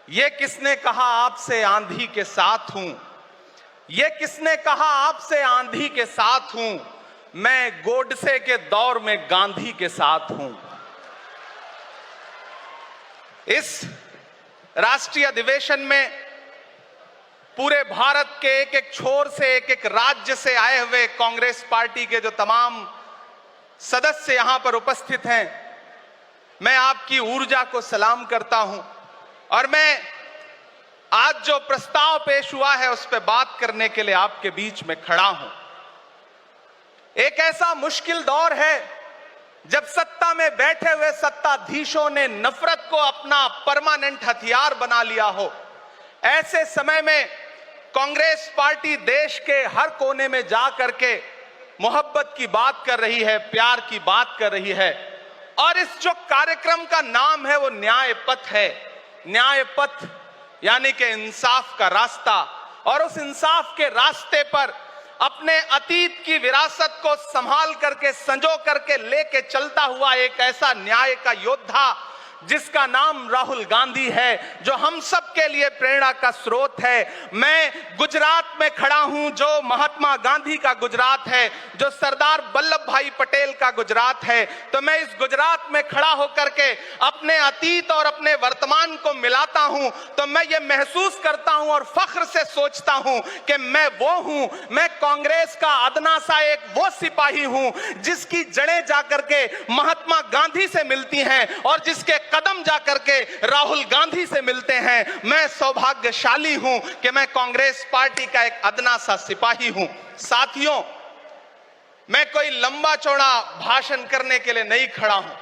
ये किसने कहा आपसे आंधी के साथ हूं? ये किसने कहा आपसे आंधी के साथ हूं? मैं गोडसे के दौर में गांधी के साथ हूं। इस राष्ट्रीय अधिवेशन में पूरे भारत के एक एक छोर से, एक एक राज्य से आए हुए कांग्रेस पार्टी के जो तमाम सदस्य यहां पर उपस्थित हैं, मैं आपकी ऊर्जा को सलाम करता हूं और मैं आज जो प्रस्ताव पेश हुआ है उस पर बात करने के लिए आपके बीच में खड़ा हूं। एक ऐसा मुश्किल दौर है जब सत्ता में बैठे हुए सत्ताधीशों ने नफरत को अपना परमानेंट हथियार बना लिया हो। ऐसे समय में कांग्रेस पार्टी देश के हर कोने में जा करके मोहब्बत की बात कर रही है, प्यार की बात कर रही है और इस जो कार्यक्रम का नाम है वो न्याय पथ है। न्याय पथ यानी कि इंसाफ का रास्ता, और उस इंसाफ के रास्ते पर अपने अतीत की विरासत को संभाल करके, संजो करके लेके चलता हुआ एक ऐसा न्याय का योद्धा जिसका नाम राहुल गांधी है, जो हम सब के लिए प्रेरणा का स्रोत है। मैं गुजरात में खड़ा हूं, जो महात्मा गांधी का गुजरात है, जो सरदार वल्लभ भाई पटेल का गुजरात है। तो मैं इस गुजरात में खड़ा होकर के अपने अतीत और अपने वर्तमान को मिलाता हूं तो मैं ये महसूस करता हूं और फख्र से सोचता हूं कि मैं वो हूं, मैं कांग्रेस का अदना सा एक वो सिपाही हूं जिसकी जड़ें जाकर के महात्मा गांधी से मिलती हैं और जिसके कदम जाकर के राहुल गांधी से मिलते हैं। मैं सौभाग्यशाली हूं कि मैं कांग्रेस पार्टी का एक अदना सा सिपाही हूं। साथियों, मैं कोई लंबा चौड़ा भाषण करने के लिए नहीं खड़ा हूं,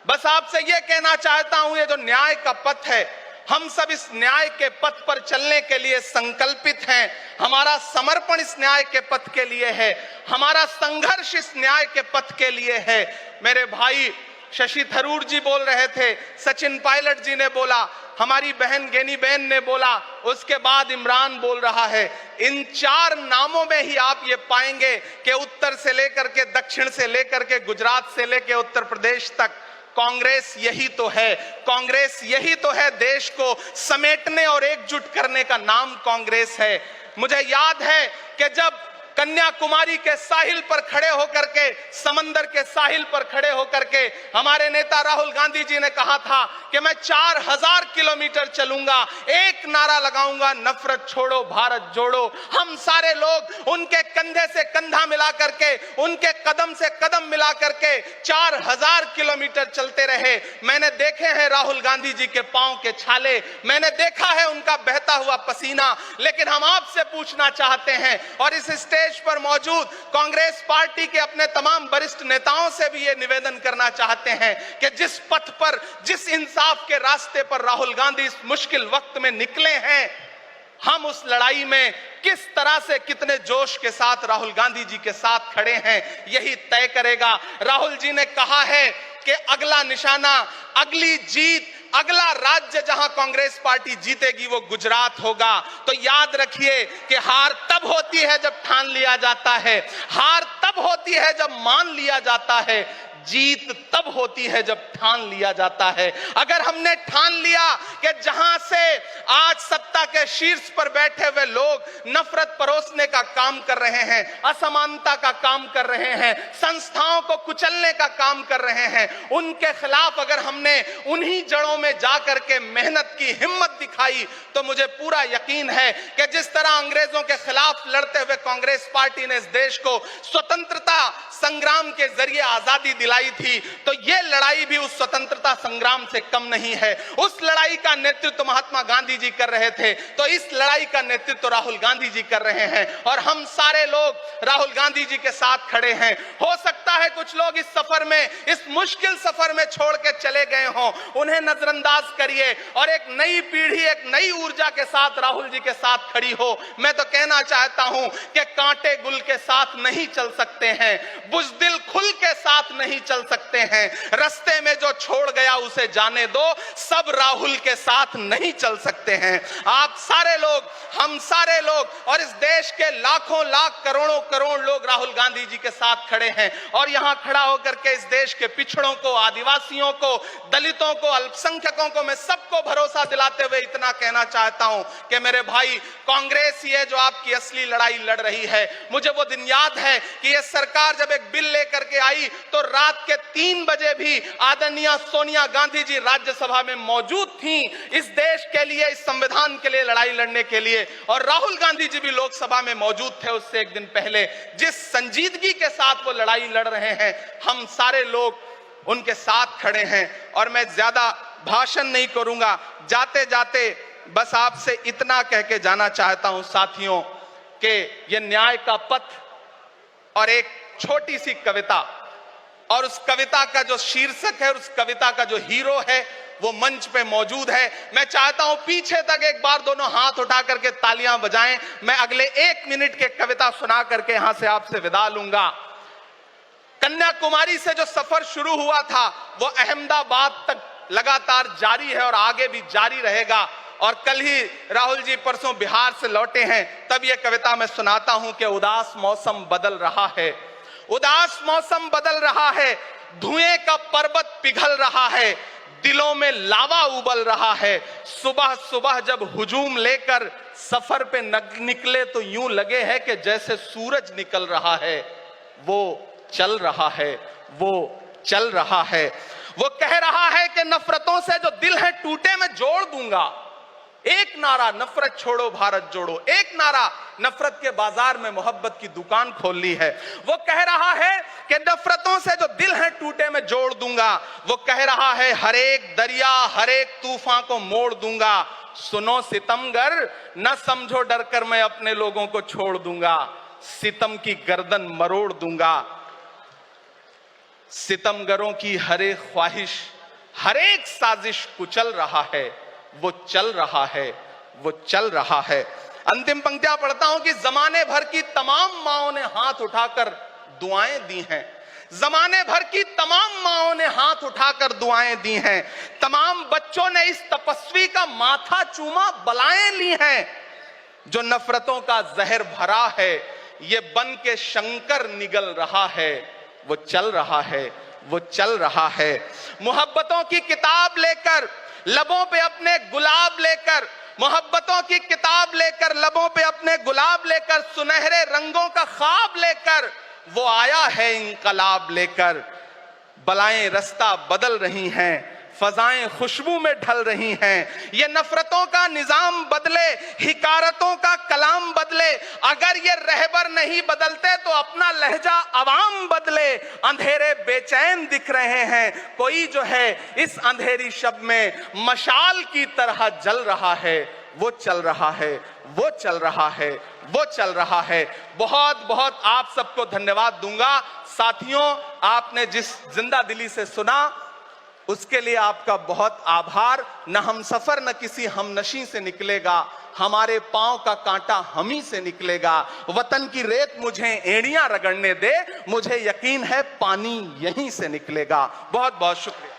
बस आपसे यह कहना चाहता हूं, ये जो न्याय का पथ है, हम सब इस न्याय के पथ पर चलने के लिए संकल्पित हैं। हमारा समर्पण इस न्याय के पथ के लिए है, हमारा संघर्ष इस न्याय के पथ के लिए है। मेरे भाई शशि थरूर जी बोल रहे थे, सचिन पायलट जी ने बोला, हमारी बहन गेनी बहन ने बोला, उसके बाद इमरान बोल रहा है। इन चार नामों में ही आप ये पाएंगे कि उत्तर से लेकर के, दक्षिण से लेकर के, गुजरात से लेकर उत्तर प्रदेश तक कांग्रेस यही तो है। कांग्रेस यही तो है, देश को समेटने और एकजुट करने का नाम कांग्रेस है। मुझे याद है कि जब कन्याकुमारी के साहिल पर खड़े होकर के, समंदर के साहिल पर खड़े होकर के हमारे नेता राहुल गांधी जी ने कहा था कि मैं 4000 किलोमीटर चलूंगा, एक नारा लगाऊंगा, नफरत छोड़ो भारत जोड़ो। हम सारे लोग उनके कंधे से कंधा मिला करके, उनके कदम से कदम मिला करके 4000 किलोमीटर चलते रहे। मैंने देखे हैं राहुल गांधी जी के पांव के छाले, मैंने देखा है उनका बहता हुआ पसीना। लेकिन हम आपसे पूछना चाहते हैं और इस स्टेज पर मौजूद कांग्रेस पार्टी के अपने तमाम वरिष्ठ नेताओं से भी ये निवेदन करना चाहते हैं कि जिस पथ पर, जिस इंसाफ के रास्ते पर राहुल गांधी इस मुश्किल वक्त में निकले हैं, हम उस लड़ाई में किस तरह से, कितने जोश के साथ राहुल गांधी जी के साथ खड़े हैं, यही तय करेगा। राहुल जी ने कहा है कि अगला निशाना, अगली जीत, अगला राज्य जहां कांग्रेस पार्टी जीतेगी वो गुजरात होगा। तो याद रखिए कि हार तब होती है जब ठान लिया जाता है, हार तब होती है जब मान लिया जाता है, जीत तब होती है जब ठान लिया जाता है। अगर हमने ठान लिया कि जहां से आज सत्ता के शीर्ष पर बैठे हुए लोग नफरत परोसने का काम कर रहे हैं, असमानता का काम कर रहे हैं, संस्थाओं को कुचलने का काम कर रहे हैं, उनके खिलाफ अगर हमने उन्हीं जड़ों में जाकर के मेहनत की हिम्मत दिखाई तो मुझे पूरा यकीन है कि जिस तरह अंग्रेजों के खिलाफ लड़ते हुए कांग्रेस पार्टी ने इस देश को स्वतंत्रता संग्राम के जरिए आजादी दिलाई थी, तो यह लड़ाई भी उस स्वतंत्रता संग्राम से कम नहीं है। उस लड़ाई का नेतृत्व महात्मा गांधी जी कर रहे थे, तो इस लड़ाई का नेतृत्व राहुल गांधी जी कर रहे हैं और हम सारे लोग राहुल गांधी जी के साथ खड़े हैं। हो सकता है कुछ लोग इस सफर में, इस मुश्किल सफर में छोड़ के चले गए हों, उन्हें नजरअंदाज करिए और एक नई पीढ़ी, एक नई ऊर्जा के साथ राहुल जी के साथ खड़ी हो। मैं तो कहना चाहता हूं कि कांटे गुल के साथ नहीं चल सकते हैं, बुज़दिल खुल के साथ नहीं चल सकते हैं, रास्ते में जो छोड़ गया उसे जाने दो, सब राहुल के साथ नहीं चल सकते हैं। आप सारे लोग, हम सारे लोग और इस देश के लाखों लाख करोड़ों करोड़ लोग राहुल गांधी जी के साथ खड़े हैं। और यहां खड़ा होकर के इस देश के पिछड़ों को, आदिवासियों को, दलितों को, अल्पसंख्यकों को मैं सबको भरोसा दिलाते हुए इतना कहना चाहता हूं कि मेरे भाई, कांग्रेस ही है जो आपकी असली लड़ाई लड़ रही है। मुझे वो दिन याद है कि यह सरकार जब एक बिल लेकर के आई तो रात के 3 बजे भी आदरणीय सोनिया गांधी जी राज्यसभा में मौजूद थी इस देश के लिए, इस संविधान के लिए लड़ाई लड़ने के लिए। और राहुल गांधी जी भी लोकसभा में मौजूद थे उससे एक दिन पहले। जिस संजीदगी के साथ वो लड़ाई लड़ रहे हैं, हम सारे लोग उनके साथ खड़े हैं। और मैं ज्यादा भाषण नहीं करूंगा, जाते जाते बस आपसे इतना कह के जाना चाहता हूं साथियों कि यह न्याय का पथ और एक छोटी सी कविता, और उस कविता का जो शीर्षक है, उस कविता का जो हीरो है वो मंच पे मौजूद है। मैं चाहता हूं पीछे तक एक बार दोनों हाथ उठा करके तालियां बजाएं। मैं अगले 1 मिनट के कविता सुना करके यहां से आपसे विदा लूंगा। कन्याकुमारी से जो सफर शुरू हुआ था वो अहमदाबाद तक लगातार जारी है और आगे भी जारी रहेगा। और कल ही राहुल जी परसों बिहार से लौटे हैं, तब यह कविता मैं सुनाता हूं कि उदास मौसम बदल रहा है, उदास मौसम बदल रहा है, धुएं का पर्वत पिघल रहा है, दिलों में लावा उबल रहा है। सुबह सुबह जब हुजूम लेकर सफर पे निकले तो यूं लगे है कि जैसे सूरज निकल रहा है। वो चल रहा है, वो चल रहा है। वो कह रहा है कि नफरतों से जो दिल है टूटे मैं जोड़ दूंगा। एक नारा नफरत छोड़ो भारत जोड़ो, एक नारा नफरत के बाजार में मोहब्बत की दुकान खोल ली है। वो कह रहा है कि नफरतों से जो दिल है टूटे मैं जोड़ दूंगा। वो कह रहा है हर एक दरिया, हर एक तूफान को मोड़ दूंगा। सुनो सितमगर, न समझो डर कर मैं अपने लोगों को छोड़ दूंगा। सितम की गर्दन मरोड़ दूंगा। सितमगरों की हर एक ख्वाहिश, हर एक साजिश कुचल रहा है। वो चल रहा है, वो चल रहा है। अंतिम पंक्तियां पढ़ता हूं कि जमाने भर की तमाम माओं ने हाथ उठाकर दुआएं दी हैं। जमाने भर की तमाम माओं ने हाथ उठाकर दुआएं दी हैं। तमाम बच्चों ने इस तपस्वी का माथा चूमा, बलाएं ली हैं। जो नफरतों का जहर भरा है, ये बन के शंकर निगल रहा है। वो चल रहा है, वो चल रहा है। मोहब्बतों की किताब लेकर, लबों पे अपने गुलाब लेकर, मोहब्बतों की किताब लेकर, लबों पे अपने गुलाब लेकर, सुनहरे रंगों का ख्वाब लेकर वो आया है इंकलाब लेकर। बलाएं रास्ता बदल रही हैं, फजाएं खुशबू में ढल रही हैं। ये नफरतों का निजाम बदले, हिकारतों का कलाम बदले। अगर ये रहबर नहीं बदलते तो अपना लहजा अवाम बदले। अंधेरे बेचैन दिख रहे हैं, कोई जो है इस अंधेरी शब में मशाल की तरह जल रहा है। वो चल रहा है, वो चल रहा है, वो चल रहा है। बहुत बहुत आप सबको धन्यवाद दूंगा। साथियों, आपने जिस जिंदा दिली से सुना उसके लिए आपका बहुत आभार। न हम सफर न किसी हमनशी से निकलेगा, हमारे पांव का कांटा हम ही से निकलेगा। वतन की रेत मुझे एड़ियां रगड़ने दे, मुझे यकीन है पानी यहीं से निकलेगा। बहुत बहुत शुक्रिया।